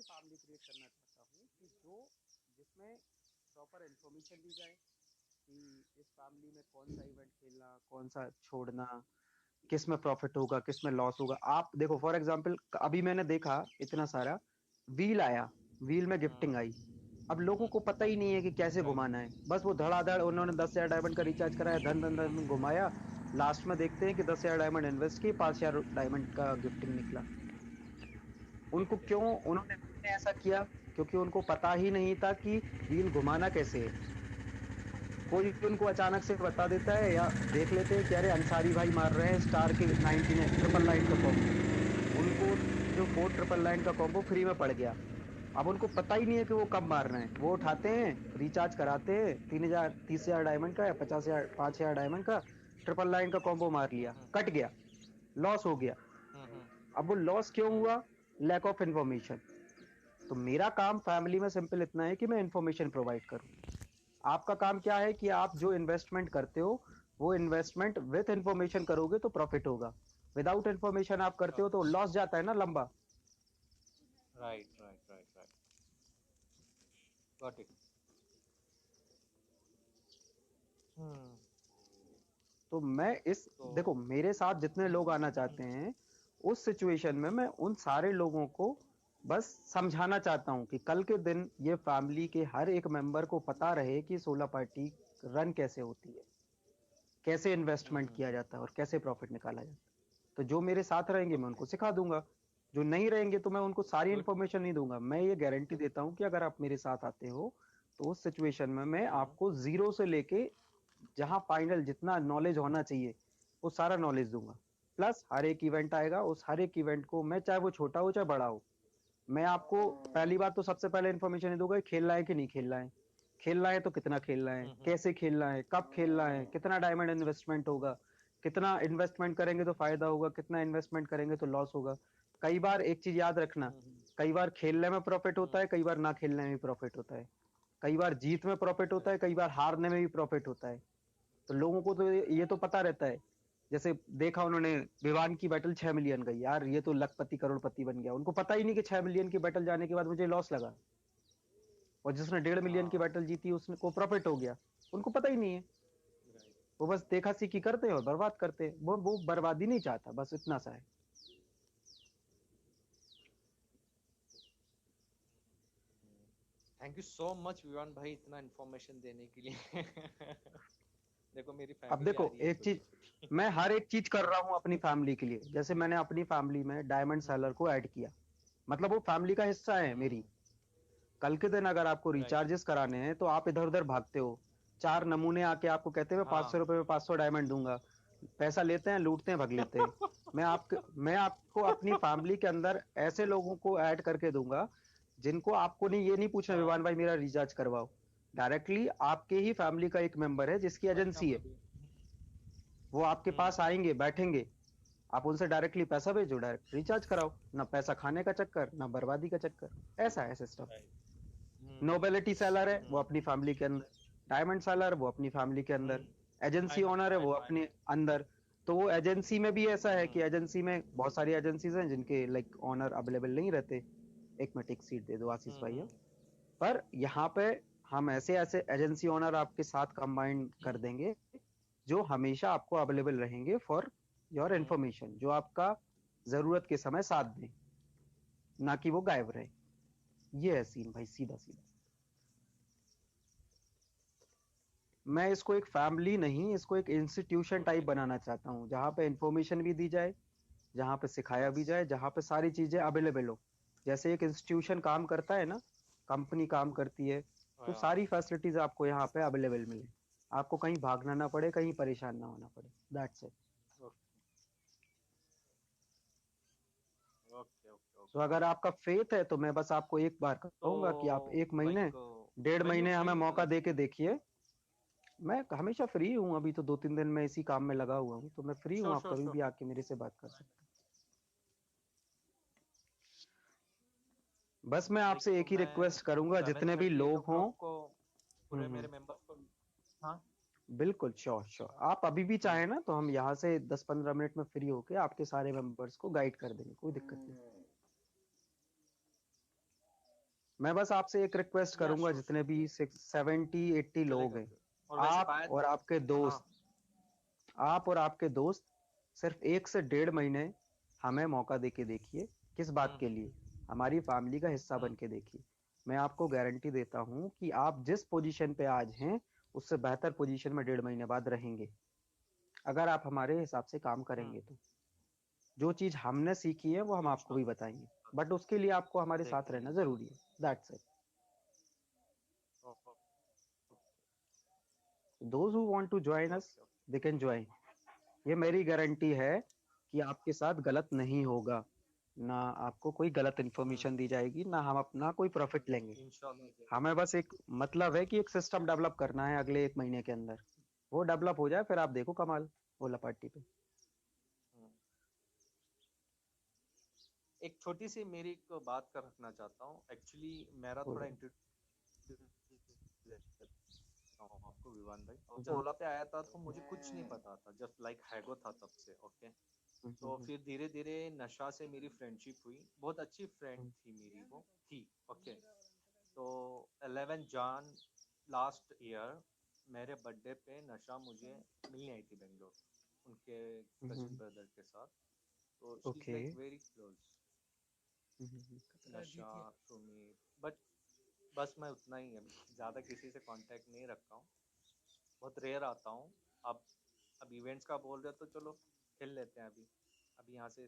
ऐसी family create करना चाहता हूँ कि जो जिसमें प्रॉपर इन्फॉर्मेशन दी जाए कि इस फैमिली में कौन सा इवेंट खेलना, कौन सा छोड़ना, किस में प्रॉफिट होगा, किस में लॉस होगा। आप देखो फॉर एग्जांपल, अभी मैंने देखा इतना सारा व्हील आया, व्हील में गिफ्टिंग आई। अब लोगों को पता ही नहीं है कि कैसे राइट। घुमाना है, बस वो धड़ाधड़ उन्होंने 10,000 डायमंड का रिचार्ज कराया, धन धन धन घुमाया। लास्ट में देखते हैं कि 10,000 डायमंड इन्वेस्ट किए, 5,000 डायमंड का गिफ्टिंग निकला। उनको गिफ्टिंग। क्यों उन्होंने ऐसा किया? क्योंकि उनको पता ही नहीं था कि व्हील घुमाना कैसे है। कोई उनको अचानक से बता देता है या देख लेते हैं कि अरे अंसारी भाई मार रहे हैं स्टार के 99 ट्रिपल लाइन का कॉम्बो, उनको जो 4 ट्रिपल लाइन का कॉम्बो फ्री में पड़ गया। अब उनको पता ही नहीं है कि वो कब मार रहे हैं, वो उठाते हैं, रिचार्ज कराते हैं, 3,000 30,000 डायमंड का या 50,000 5,000 डायमंड का ट्रिपल लाइन का कॉम्बो मार लिया, कट गया, लॉस हो गया। अब वो लॉस क्यों हुआ? Lack of information. तो मेरा काम फैमिली में सिंपल इतना है कि मैं इन्फॉर्मेशन प्रोवाइड करूं। आपका काम क्या है कि आप जो इन्वेस्टमेंट करते हो वो इन्वेस्टमेंट विथ इन्फॉर्मेशन करोगे तो प्रॉफिट होगा। विदाउट इन्फॉर्मेशन आप करते हो तो लॉस जाता है ना लंबा। Right right right right. Got it. Hmm. तो मैं इस तो देखो मेरे साथ जितने लोग आना चाहते हैं, उस सिचुएशन में मैं उन सारे लोगों को बस समझाना चाहता हूं कि कल के दिन ये फैमिली के हर एक मेंबर को पता रहे कि सोलर पार्टी रन कैसे होती है, कैसे इन्वेस्टमेंट किया जाता है और कैसे प्रॉफिट निकाला जाता है। तो जो मेरे साथ रहेंगे मैं ओके। उनको सिखा दूंगा, जो नहीं रहेंगे तो मैं उनको सारी गुड। इन्फॉर्मेशन नहीं दूंगा। मैं ये गारंटी देता हूं कि अगर आप मेरे साथ आते हो तो उस सिचुएशन में मैं आपको जीरो से लेके जहां फाइनल जितना नॉलेज होना चाहिए वो सारा नॉलेज दूंगा। प्लस हर एक इवेंट आएगा, उस हर एक इवेंट को मैं, चाहे वो छोटा हो चाहे बड़ा हो, मैं आपको पहली बात तो सबसे पहले इन्फॉर्मेशन दूंगा कि खेलना है कि नहीं खेलना है, खेलना है तो कितना खेलना है, कैसे खेलना है, कब खेलना है, कितना डायमंड इन्वेस्टमेंट होगा, कितना इन्वेस्टमेंट करेंगे तो फायदा होगा, कितना इन्वेस्टमेंट करेंगे तो लॉस होगा। कई बार एक चीज याद रखना, कई बार खेलने में प्रॉफिट होता है, कई बार ना खेलने में भी प्रॉफिट होता है, कई बार जीत में प्रॉफिट होता है, कई बार हारने में भी प्रॉफिट होता है। तो लोगों को तो ये तो पता रहता है। जैसे देखा उन्होंने, विवान की बैटल 6 मिलियन गई, यार ये तो लखपति करोड़पति बन गया, उनको पता ही नहीं कि 6 मिलियन की बैटल जाने के बाद मुझे लॉस लगा, और जिसने 1.5 मिलियन की हाँ। बैटल जीती उसने को प्रॉफिट हो गया। उनको पता ही नहीं है, राइट। वो बस देखा सीखी करते हैं और बर्बाद करते हैं। वो बर्बादी नहीं चाहता, बस इतना सा है। Thank you so much Vivaan भाई इतना इन्फॉर्मेशन देने के लिए। देखो मेरी अब फैमिली आ देखो रही है एक चीज, थोड़ी। मैं हर एक चीज कर रहा हूं अपनी फैमिली के लिए। जैसे मैंने अपनी फैमिली में डायमंड सेलर को ऐड किया, मतलब वो फैमिली का हिस्सा है मेरी। कल के दिन अगर आपको राइट। रिचार्जेस कराने हैं तो आप इधर उधर भागते हो, चार नमूने आके आपको कहते हैं मैं 500 रुपए में 500 डायमंड दूंगा, पैसा लेते हैं, लूटते हैं, भग लेते हैं। मैं आपको अपनी फैमिली के अंदर ऐसे लोगों को ऐड करके दूंगा जिनको आपको नहीं, ये नहीं पूछना विवान भाई मेरा रिचार्ज करवाओ। डायरेक्टली आपके ही फैमिली का एक मेंबर है जिसकी एजेंसी है, वो आपके पास आएंगे, बैठेंगे, आप उनसे डायरेक्टली पैसा भेजो, डायरेक्ट रिचार्ज कराओ, ना पैसा खाने का चक्कर ना बर्बादी का चक्कर। ऐसा है सिस्टम। राइट। नोबिलिटी सेलर है वो अपनी फैमिली के अंदर, डायमंड सेलर वो अपनी फैमिली के अंदर, एजेंसी ओनर है वो अपने अंदर। तो वो एजेंसी में भी ऐसा है कि एजेंसी में बहुत सारी एजेंसीज हैं जिनके लाइक ओनर अवेलेबल नहीं रहते। एक मिनट एक सीट दे दो आशीष भाई। पर यहाँ पे हम ऐसे ऐसे एजेंसी ओनर आपके साथ कंबाइन कर देंगे जो हमेशा आपको अवेलेबल रहेंगे फॉर योर इंफॉर्मेशन, जो आपका जरूरत के समय साथ दें, ना कि वो गायब रहे। ये है सीन भाई, सीधा सीधा। मैं इसको एक फैमिली नहीं, इसको एक इंस्टीट्यूशन टाइप बनाना चाहता हूँ, जहां पे इंफॉर्मेशन भी दी जाए, जहां पे सिखाया भी जाए, जहां पे सारी चीजें अवेलेबल हो। जैसे एक इंस्टीट्यूशन काम करता है ना, कंपनी काम करती है, तो सारी फैसिलिटीज आपको यहाँ पे अवेलेबल मिले, आपको कहीं भागना ना पड़े, कहीं परेशान ना होना पड़े। That's it. ओके ओके तो ओके। अगर आपका फेथ है तो मैं बस आपको एक बार कहूंगा कि आप तो एक महीने लाइक 1.5 महीने व्हेन हमें यू मौका दे के देखिए। मैं हमेशा फ्री हूँ, अभी तो 2-3 दिन में इसी काम में लगा हुआ हूँ, तो मैं फ्री हूँ, श्योर आप श्योर कभी श्योर। भी आके मेरे से बात कर सकते हैं। बस मैं लाइक आपसे एक ही मैं रिक्वेस्ट करूंगा, जितने भी 7:30 लोग हों। को पूरे मेरे मेंबर्स को। हाँ। बिल्कुल श्योर श्योर, आप अभी भी चाहें ना तो हम यहाँ से 10-15 मिनट में फ्री होके आपके सारे मेंबर्स को गाइड कर देंगे, कोई दिक्कत नहीं। मैं बस आपसे एक रिक्वेस्ट या करूंगा, श्योर जितने श्योर, भी 70-80 लोग चलेगा हैं, चलेगा। और वैसे आप पायत, और आपके हाँ। दोस्त आप और आपके दोस्त सिर्फ 1 से 1.5 महीने हमें मौका दे के देखिए। किस बात के लिए? हम्म। हमारी फैमिली का हिस्सा हम्म। बन के देखिए। मैं आपको गारंटी देता हूँ कि आप जिस पोजीशन पे आज हैं, उससे बेहतर पोजीशन में 1.5 महीने बाद रहेंगे, अगर आप हमारे हिसाब से काम हम्म। करेंगे तो। जो चीज हमने सीखी है वो हम आपको भी बताएंगे, इंशाल्लाह बट उसके लिए आपको हमारे साथ देखेंगे रहना इंशाल्लाह। जरूरी है। That's it. Okay those who want to join us, okay. They can join. ये मेरी गारंटी है कि आपके साथ गलत नहीं होगा, ना आपको कोई गलत इन्फॉर्मेशन दी जाएगी, ना हम अपना कोई प्रॉफिट लेंगे। इंशाल्लाह। हमें बस एक मतलब है कि एक सिस्टम डेवलप करना है अगले 1 महीने के अंदर। वो डेवलप हो जाए, फिर आप देखो कमाल ओला पार्टी पे। हम्म। एक छोटी सी मेरी एक बात कर रखना चाहता हूँ, एक्चुअली मेरा हो थोड़ा जाए। इंट्रोड्यूस हूँ आपको विवान भाई। और जब ओला पे आया था तो मुझे कुछ नहीं पता था, जस्ट लाइक हैगो था तब से। ओके। तो फिर धीरे धीरे नशा से मेरी फ्रेंडशिप हुई, बहुत अच्छी फ्रेंड थी मेरी वो थी। ओके। तो 11 जन लास्ट ईयर मेरे बर्थडे पे नशा मुझे मिलने आई थी बेंगलोर, उनके कजिन ब्रदर के साथ। तो she is okay. Like very close, नशा, सुमी। बट बस मैं उतना ही है, ज़्यादा किसी से कांटेक्ट नहीं रखता हूँ, बहुत रेयर आता हूँ। अब अब इवेंट्स का बोल रहे हो तो चलो खेल लेते हैं अभी। अभी यहाँ से